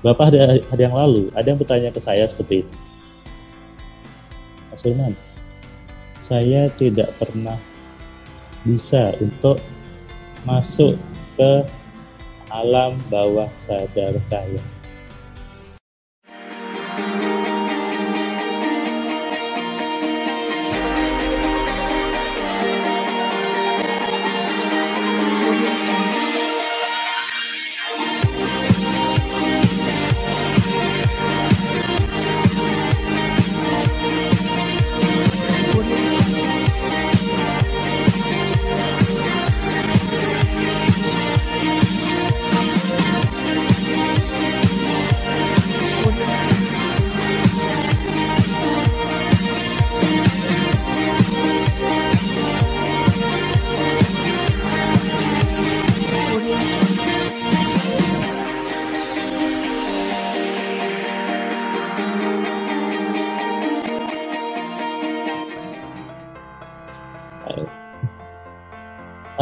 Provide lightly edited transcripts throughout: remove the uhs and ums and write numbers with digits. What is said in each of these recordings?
Beberapa hari yang lalu, ada yang bertanya ke saya seperti itu. Mas Sulman, saya tidak pernah bisa untuk masuk ke alam bawah sadar saya.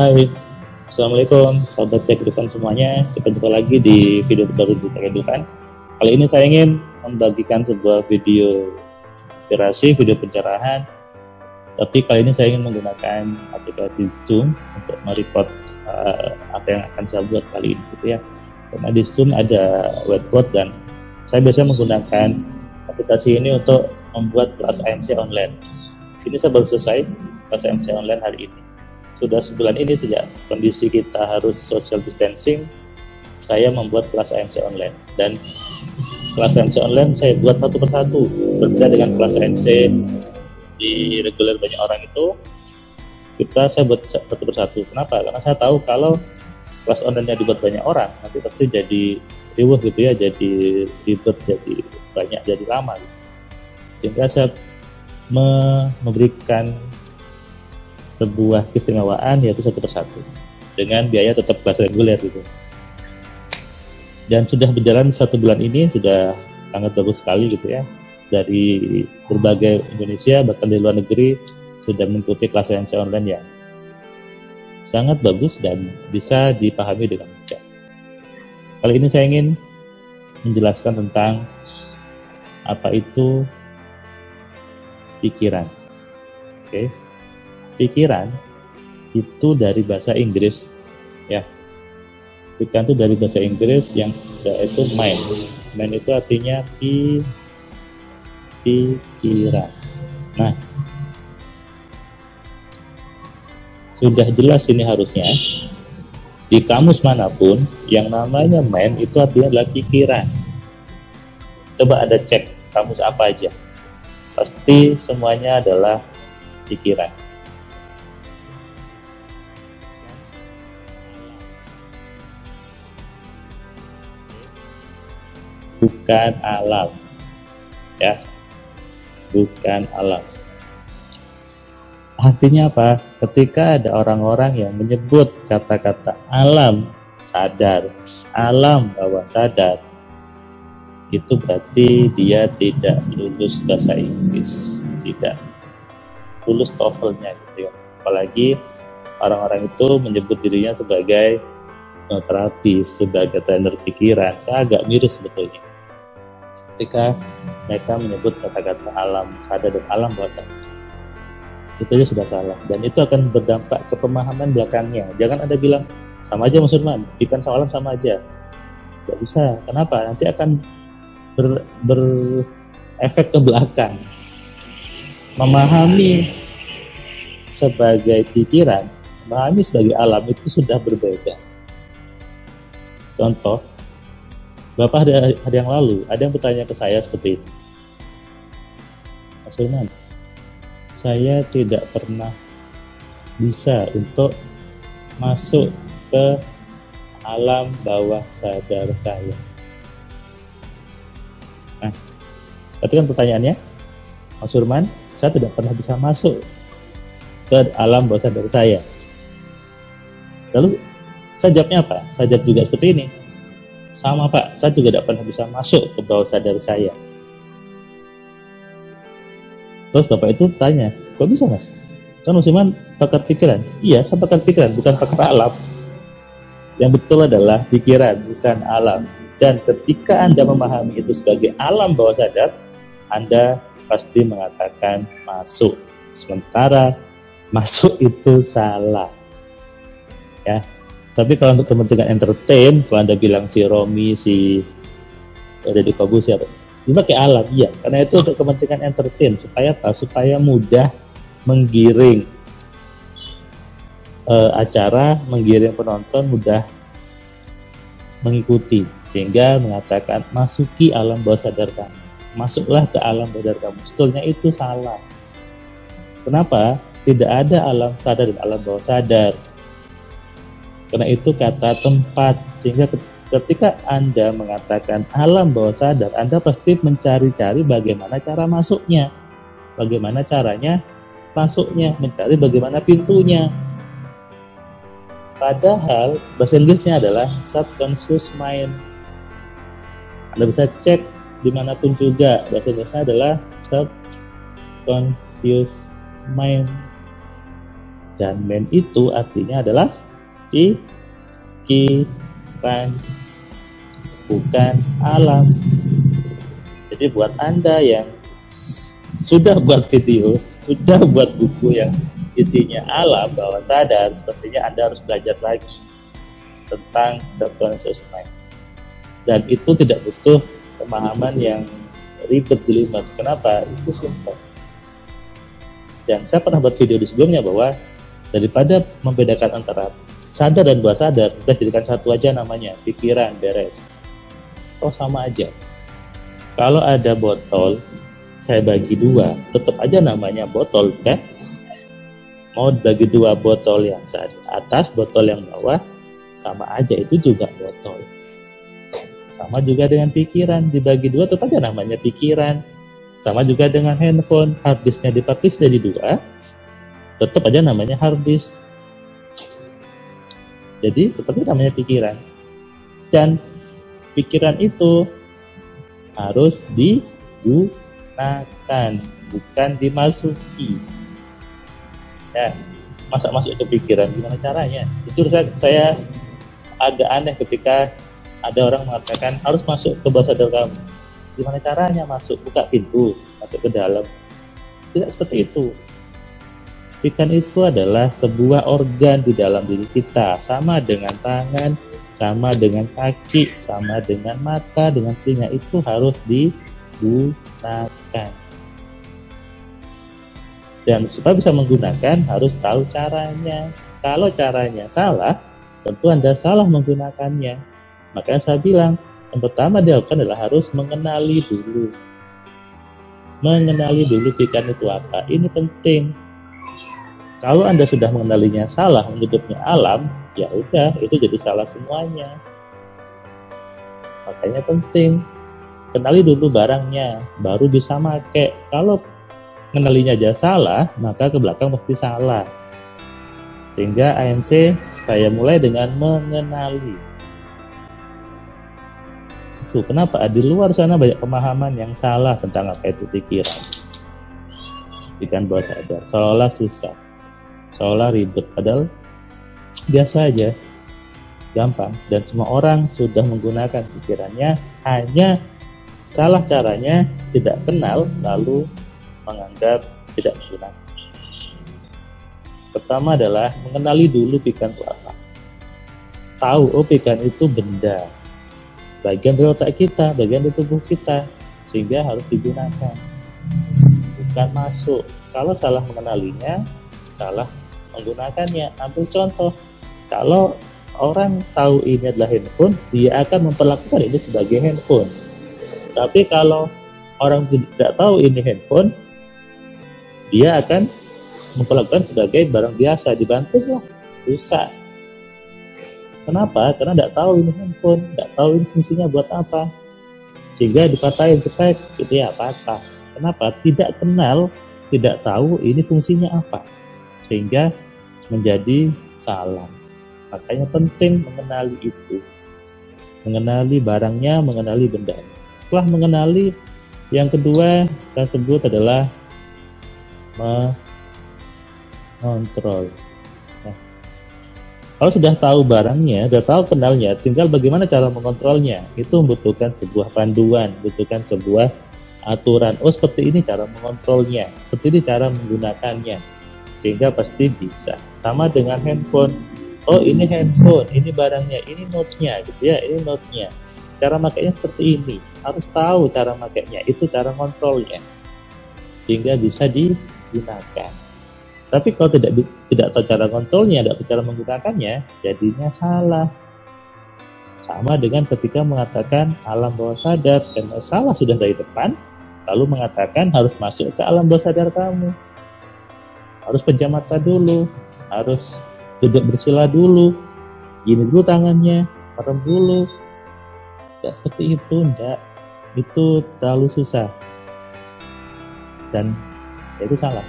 Hai, Assalamualaikum sahabat Cek Kehidupan semuanya. Kita jumpa lagi di video terbaru di Cek Kehidupan. Kali ini saya ingin membagikan sebuah video inspirasi, video pencerahan. Tapi kali ini saya ingin menggunakan aplikasi Zoom untuk merecord apa yang akan saya buat kali ini, gitu ya. Karena di Zoom ada whiteboard dan saya biasanya menggunakan aplikasi ini untuk membuat kelas AMC online. Ini saya baru selesai kelas AMC online hari ini. Sudah sebulan ini sejak kondisi kita harus social distancing, saya membuat kelas AMC online. Dan kelas AMC online saya buat satu persatu. Berbeda dengan kelas AMC di reguler banyak orang itu, saya buat satu persatu. Kenapa? Karena saya tahu kalau kelas online-nya dibuat banyak orang, nanti pasti jadi riuh gitu ya, jadi ribet, jadi banyak, jadi lama gitu. Sehingga saya memberikan sebuah keistimewaan, yaitu satu persatu dengan biaya tetap kelas reguler gitu. Dan sudah berjalan 1 bulan ini, sudah sangat bagus sekali gitu ya. Dari berbagai Indonesia, bahkan dari luar negeri sudah mengikuti kelas AMC online yang sangat bagus dan bisa dipahami dengan mudah. Kali ini saya ingin menjelaskan tentang apa itu pikiran. Oke. Pikiran itu dari bahasa Inggris ya. Pikiran itu dari bahasa Inggris yang yaitu mind. Mind itu artinya pikiran. Nah, sudah jelas ini harusnya di kamus manapun yang namanya mind itu artinya adalah pikiran. Coba Anda cek kamus apa aja, pasti semuanya adalah pikiran. Bukan alam, ya, bukan alam. Artinya apa? Ketika ada orang-orang yang menyebut kata-kata alam sadar, alam bawah sadar, itu berarti dia tidak lulus bahasa Inggris, tidak lulus TOEFL-nya gitu ya. Apalagi orang-orang itu menyebut dirinya sebagai terapis, sebagai trainer pikiran. Saya agak miris sebetulnya ketika mereka menyebut kata-kata alam sadar dan alam bawah sadar. Itu aja sudah salah, dan itu akan berdampak ke pemahaman belakangnya. Jangan Anda bilang sama aja Mas Sulman, ikan sama alam sama aja. Tidak bisa. Kenapa? Nanti akan berefek ke belakang. Memahami sebagai pikiran, memahami sebagai alam itu sudah berbeda. Contoh, beberapa hari yang lalu ada yang bertanya ke saya seperti itu. Mas Sulman, saya tidak pernah bisa untuk masuk ke alam bawah sadar saya. Nah, itu kan pertanyaannya, Mas Sulman, saya tidak pernah bisa masuk ke alam bawah sadar saya. Lalu saya jawabnya apa? Saya jawab juga seperti ini. Sama Pak, saya juga tidak pernah bisa masuk ke bawah sadar saya. Terus Bapak itu tanya, kok bisa Mas? Kan Mas Sulman pakar pikiran. Iya, saya pakar pikiran, bukan pakar alam. Yang betul adalah pikiran, bukan alam. Dan ketika Anda memahami itu sebagai alam bawah sadar, Anda pasti mengatakan masuk. Sementara masuk itu salah. Ya. Tapi kalau untuk kepentingan entertain, kalau Anda bilang si Romi, si Deddy Corbuzier, dipakai alam, iya. Karena itu untuk kepentingan entertain, supaya apa? Supaya mudah menggiring acara, menggiring penonton, mudah mengikuti, sehingga mengatakan masuki alam bawah sadar kamu, masuklah ke alam bawah sadar kamu. Sebetulnya itu salah. Kenapa? Tidak ada alam sadar dan alam bawah sadar. Karena itu kata tempat, sehingga ketika Anda mengatakan alam bawah sadar, Anda pasti mencari-cari bagaimana cara masuknya, bagaimana caranya masuknya, mencari bagaimana pintunya. Padahal bahasa Inggrisnya adalah subconscious mind. Anda bisa cek dimanapun juga, bahasa Inggrisnya adalah subconscious mind. Dan mind itu artinya adalah pikiran, bukan alam. Jadi buat Anda yang sudah buat video, sudah buat buku yang isinya alam bawah sadar, sepertinya Anda harus belajar lagi tentang subconscious mind. Dan itu tidak butuh pemahaman yang ribet jelimet. Kenapa? Itu simpel. Dan saya pernah buat video di sebelumnya bahwa daripada membedakan antara sadar dan bawah sadar, kita jadikan satu aja namanya, pikiran, beres. Oh, sama aja. Kalau ada botol, saya bagi dua, tetap aja namanya botol, kan? Mau bagi dua botol yang atas, botol yang bawah, sama aja, itu juga botol. Sama juga dengan pikiran, dibagi dua tetap aja namanya pikiran. Sama juga dengan handphone, hard disknya dipartis jadi dua, tetap aja namanya hard disk. Jadi tetap aja namanya pikiran. Dan pikiran itu harus digunakan, bukan dimasuki. Ya, masa masuk ke pikiran, gimana caranya? Itu saya agak aneh ketika ada orang mengatakan harus masuk ke bawah sadar kamu. Gimana caranya masuk? Buka pintu, masuk ke dalam. Tidak seperti itu. Pikiran itu adalah sebuah organ di dalam diri kita, sama dengan tangan, sama dengan kaki, sama dengan mata, dengan telinga, itu harus digunakan. Dan supaya bisa menggunakan harus tahu caranya. Kalau caranya salah, tentu Anda salah menggunakannya. Makanya saya bilang, yang pertama dilakukan adalah harus mengenali dulu. Mengenali dulu pikiran itu apa. Ini penting. Kalau Anda sudah mengenalinya salah, menyebutnya alam, ya udah, itu jadi salah semuanya. Makanya penting. Kenali dulu barangnya, baru bisa make. Kalau mengenalinya aja salah, maka ke belakang pasti salah. Sehingga AMC saya mulai dengan mengenali. Itu kenapa di luar sana banyak pemahaman yang salah tentang apa itu pikiran. Pikiran bawah sadar, seolah susah, seolah ribet, padahal biasa aja, gampang. Dan semua orang sudah menggunakan pikirannya, hanya salah caranya, tidak kenal, lalu menganggap tidak menggunakan. Pertama adalah mengenali dulu pikiran itu apa. Tahu, oh pikiran itu benda, bagian dari otak kita, bagian dari tubuh kita, sehingga harus digunakan, bukan masuk. Kalau salah mengenalinya, salah menggunakannya. Ambil contoh, kalau orang tahu ini adalah handphone, dia akan memperlakukan ini sebagai handphone. Tapi kalau orang tidak tahu ini handphone, dia akan memperlakukan sebagai barang biasa, dibanting lah, rusak. Kenapa? Karena tidak tahu ini handphone, tidak tahu ini fungsinya buat apa, sehingga dipatahin cetek, gitu ya, patah. Kenapa? Tidak kenal, tidak tahu ini fungsinya apa, sehingga menjadi salah. Makanya penting mengenali itu, mengenali barangnya, mengenali bendanya. Setelah mengenali, yang kedua saya sebut adalah mengontrol. Nah, Kalau sudah tahu barangnya, sudah tahu kenalnya, tinggal bagaimana cara mengontrolnya. Itu membutuhkan sebuah panduan, membutuhkan sebuah aturan. Oh, seperti ini cara mengontrolnya, seperti ini cara menggunakannya, sehingga pasti bisa. Sama dengan handphone. Oh, ini handphone, ini barangnya, ini note-nya, gitu ya, ini note-nya. Cara makainya seperti ini. Harus tahu cara makainya, itu cara kontrolnya, sehingga bisa digunakan. Tapi kalau tidak tahu cara kontrolnya, tidak tahu cara menggunakannya, jadinya salah. Sama dengan ketika mengatakan alam bawah sadar, karena salah sudah dari depan, lalu mengatakan harus masuk ke alam bawah sadar kamu. Harus pejam mata dulu, harus duduk bersila dulu, gini dulu tangannya, merem dulu. Tidak seperti itu, enggak. Itu terlalu susah. Dan itu salah.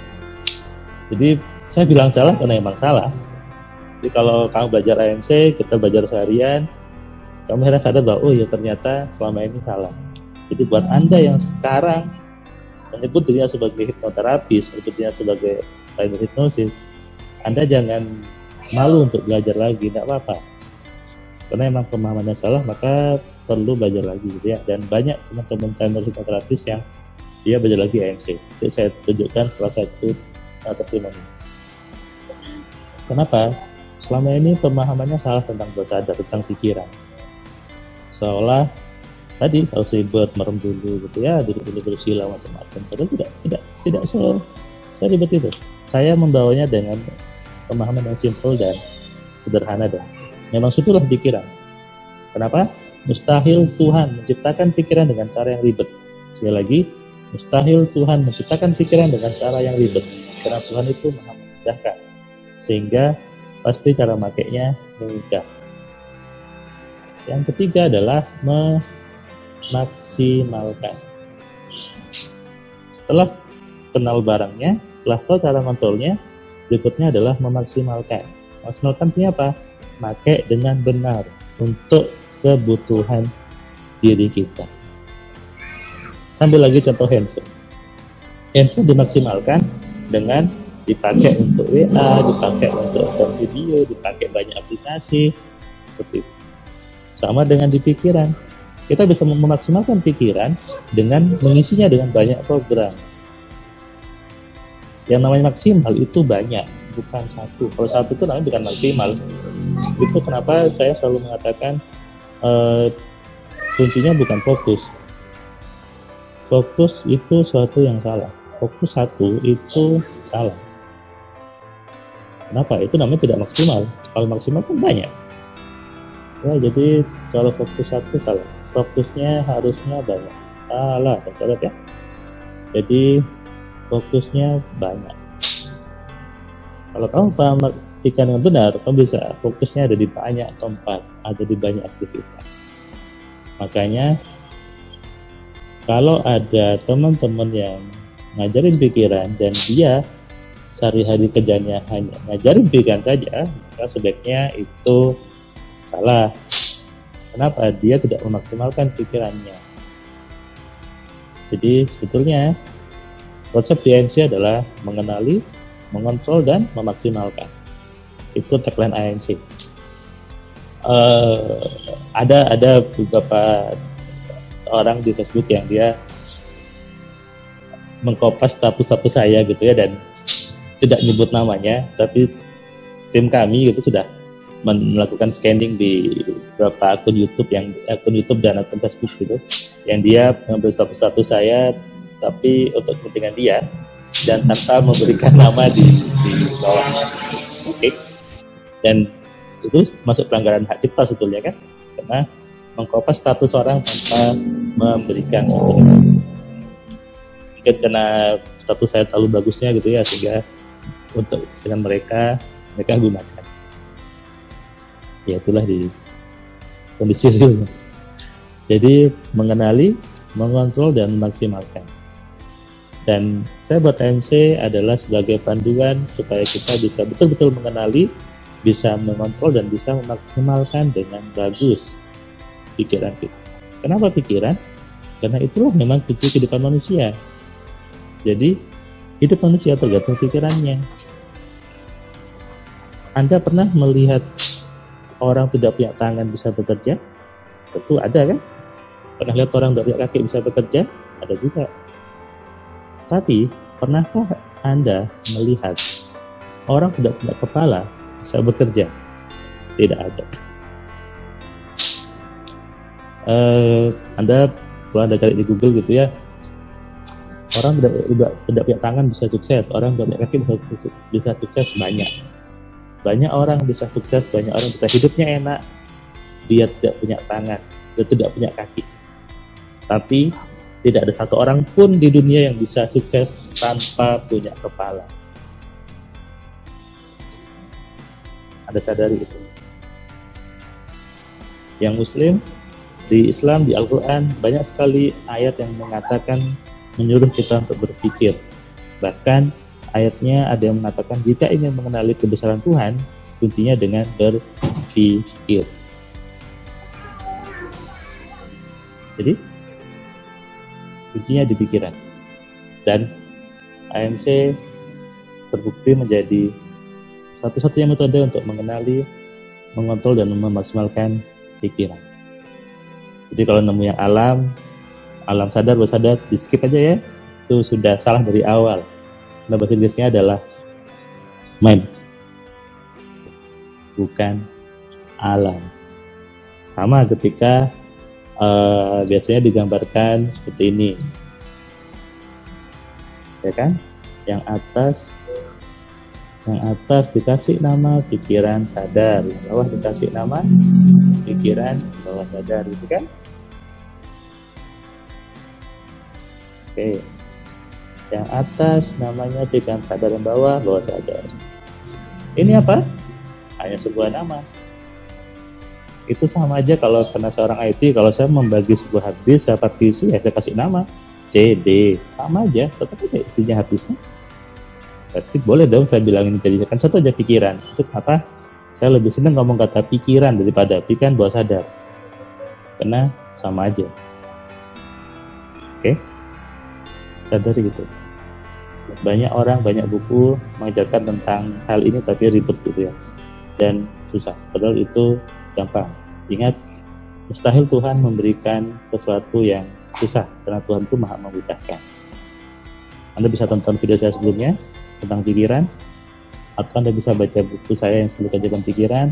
Jadi saya bilang salah karena emang salah. Jadi kalau kamu belajar AMC, kita belajar seharian, kamu akhirnya sadar bahwa oh ya ternyata selama ini salah. Jadi buat Anda yang sekarang menyebut dirinya sebagai hipnoterapis, menyebut dirinya sebagai trainer hipnosis, Anda jangan malu untuk belajar lagi, tidak apa-apa. Karena emang pemahamannya salah, maka perlu belajar lagi gitu ya. Dan banyak teman-teman trainer hipnoterapis yang dia belajar lagi AMC. Jadi saya tunjukkan salah satu testimoni. Kenapa? Selama ini pemahamannya salah tentang bawah sadar, tentang pikiran. Seolah tadi harus ribet, merem dulu gitu ya, duduk dulu bersila macam-macam. Padahal tidak seribet itu. Saya membawanya dengan pemahaman yang simpel dan sederhana dan memang situlah pikiran. Kenapa? Mustahil Tuhan menciptakan pikiran dengan cara yang ribet. Sekali lagi, mustahil Tuhan menciptakan pikiran dengan cara yang ribet. Karena Tuhan itu maha memudahkan, sehingga pasti cara makainya mudah. Yang ketiga adalah memaksimalkan. Setelah kenal barangnya, setelah tahu cara kontrolnya, berikutnya adalah memaksimalkan. Memaksimalkan artinya apa? Pakai dengan benar untuk kebutuhan diri kita. Sambil lagi contoh handphone. Handphone dimaksimalkan dengan dipakai untuk WA, dipakai untuk nonton video, dipakai banyak aplikasi, seperti itu. Sama dengan di pikiran, kita bisa memaksimalkan pikiran dengan mengisinya dengan banyak program. Yang namanya maksimal itu banyak, bukan satu. Kalau satu itu namanya bukan maksimal. Itu kenapa saya selalu mengatakan kuncinya bukan fokus. Fokus itu suatu yang salah. Fokus satu itu salah. Kenapa? Itu namanya tidak maksimal. Kalau maksimal kan banyak. Ya, jadi kalau fokus satu salah. Fokusnya harusnya banyak. Salah, coret ya. Jadi fokusnya banyak. Kalau kamu paham pikiran dengan benar, kamu bisa fokusnya ada di banyak tempat, ada di banyak aktivitas. Makanya kalau ada teman-teman yang ngajarin pikiran dan dia sehari-hari kerjanya hanya ngajarin pikiran saja, maka sebaiknya itu salah. Kenapa? Dia tidak memaksimalkan pikirannya. Jadi sebetulnya konsep DMC adalah mengenali, mengontrol, dan memaksimalkan. Itu tagline ANC. Ada beberapa orang di Facebook yang dia mengkopas status saya gitu ya, dan tidak nyebut namanya, tapi tim kami gitu sudah melakukan scanning di beberapa akun YouTube dan akun Facebook gitu, yang dia mengambil status saya tapi untuk kepentingan dia dan tanpa memberikan nama di bawahnya. Oke. Dan itu masuk pelanggaran hak cipta sebetulnya kan, karena mengkopas status orang tanpa memberikan mungkin karena status saya terlalu bagusnya gitu ya, sehingga untuk dengan mereka gunakan. Ya itulah di kondisi real. Jadi mengenali, mengontrol, dan memaksimalkan. Dan saya buat AMC adalah sebagai panduan supaya kita bisa betul-betul mengenali, bisa mengontrol, dan bisa memaksimalkan dengan bagus pikiran kita. Kenapa pikiran? Karena itulah memang kunci kehidupan manusia. Jadi hidup manusia tergantung pikirannya. Anda pernah melihat orang tidak punya tangan bisa bekerja? Tentu ada kan? Pernah lihat orang tidak punya kaki bisa bekerja? Ada juga. Tapi, pernahkah Anda melihat orang tidak punya kepala bisa bekerja? Tidak ada. Anda cari di Google gitu ya, orang tidak punya tangan bisa sukses, orang tidak punya kaki bisa sukses banyak orang bisa sukses, banyak orang bisa hidupnya enak, dia tidak punya tangan, dia tidak punya kaki. Tapi tidak ada satu orang pun di dunia yang bisa sukses tanpa punya kepala. Anda sadari itu? Yang Muslim, di Islam, di Al-Quran, banyak sekali ayat yang mengatakan, menyuruh kita untuk berpikir. Bahkan ayatnya ada yang mengatakan, jika ingin mengenali kebesaran Tuhan, kuncinya dengan berpikir. Jadi, kuncinya di pikiran. Dan AMC terbukti menjadi satu-satunya metode untuk mengenali, mengontrol, dan memaksimalkan pikiran. Jadi kalau nemu yang alam sadar, bawah sadar, di skip aja ya. Itu sudah salah dari awal. Nah, bahasa Inggrisnya adalah mind, bukan alam. Sama ketika biasanya digambarkan seperti ini, ya kan? Yang atas dikasih nama pikiran sadar, yang bawah dikasih nama pikiran bawah sadar, itu kan? Oke, yang atas namanya pikiran sadar, yang bawah sadar. Ini apa? Hanya sebuah nama. Itu sama aja kalau kena seorang IT, kalau saya membagi sebuah harddisk, saya partisi, ya saya kasih nama C, D, sama aja, tetapi isinya harddisknya. Berarti boleh dong saya bilang ini jadi kan satu aja pikiran. Itu apa? Saya lebih senang ngomong kata pikiran daripada pikiran bawah sadar, karena sama aja. Oke? Sadari gitu. Banyak orang, banyak buku mengajarkan tentang hal ini tapi ribet gitu ya, dan susah. Padahal itu gampang. Ingat, mustahil Tuhan memberikan sesuatu yang susah, karena Tuhan itu maha memudahkan. Anda bisa tonton video saya sebelumnya tentang pikiran, atau Anda bisa baca buku saya yang 10 kajian pikiran,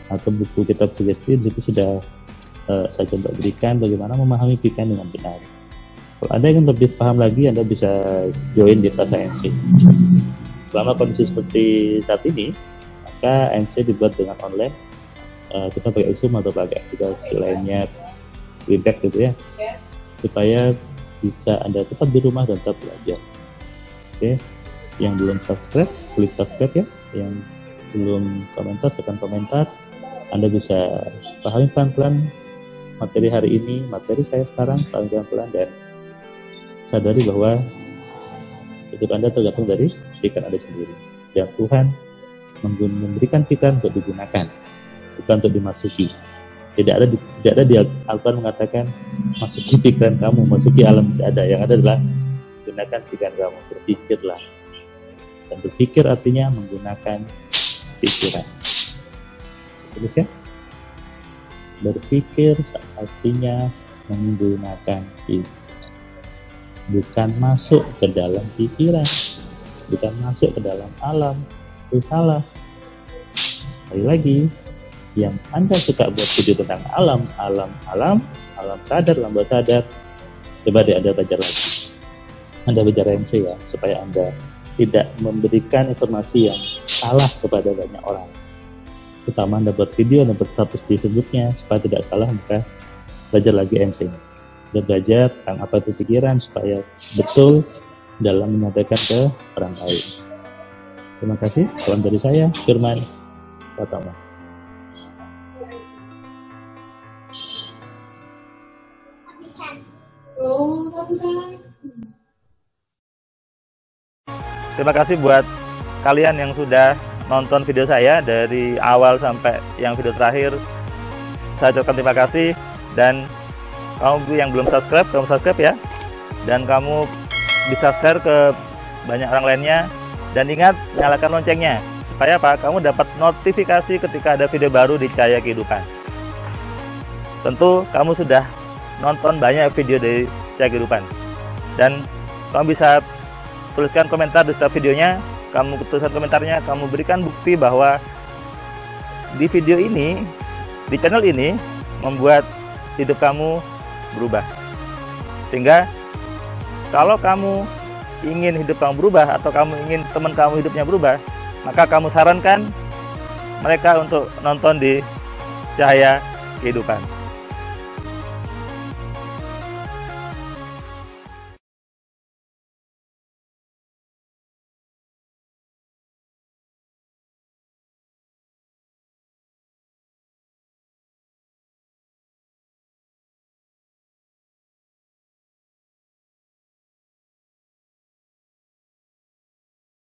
atau buku kitab sugesti. Di situ sudah saya coba berikan bagaimana memahami pikiran dengan benar. Kalau Anda ingin lebih paham lagi, Anda bisa join di kelas ANC. Selama kondisi seperti saat ini, maka ANC dibuat dengan online. Kita pakai Zoom atau pakai aplikasi lainnya, Winback gitu ya, supaya bisa Anda tetap di rumah dan tetap belajar. Oke, yang belum subscribe, klik subscribe ya. Yang belum komentar, silahkan komentar. Anda bisa pahami pelan-pelan materi hari ini, materi saya sekarang, pahami pelan-pelan, dan sadari bahwa hidup Anda tergantung dari pikiran Anda sendiri. Dan Tuhan memberikan pikiran untuk digunakan, bukan untuk dimasuki. Tidak ada di Al-Quran mengatakan masuki pikiran kamu, masuki alam, tidak ada. Yang ada adalah gunakan pikiran kamu, berpikirlah. Dan berpikir artinya menggunakan pikiran. Terus ya, berpikir artinya menggunakan pikiran. Bukan masuk ke dalam pikiran, bukan masuk ke dalam alam. Itu salah. Sekali lagi, yang Anda suka buat video tentang alam sadar, alam bawah sadar, coba deh Anda belajar lagi. Anda bicara MC ya, supaya Anda tidak memberikan informasi yang salah kepada banyak orang. Terutama Anda buat video, Anda buat status di Facebooknya, supaya tidak salah, maka belajar lagi MC-nya. Belajar tentang apa itu pikiran supaya betul dalam menyampaikan ke orang lain. Terima kasih. Salam dari saya, Firman Pratama. Terima kasih buat kalian yang sudah nonton video saya dari awal sampai yang video terakhir. Saya ucapkan terima kasih, dan kamu yang belum subscribe, kamu subscribe ya, dan kamu bisa share ke banyak orang lainnya, dan ingat, nyalakan loncengnya supaya apa? Kamu dapat notifikasi ketika ada video baru di Cahaya Kehidupan. Tentu kamu sudah nonton banyak video dari Cahaya Kehidupan, dan kamu bisa tuliskan komentar di setiap videonya. Kamu tuliskan komentarnya, kamu berikan bukti bahwa di video ini, di channel ini membuat hidup kamu berubah. Sehingga kalau kamu ingin hidup kamu berubah, atau kamu ingin teman kamu hidupnya berubah, maka kamu sarankan mereka untuk nonton di Cahaya Kehidupan.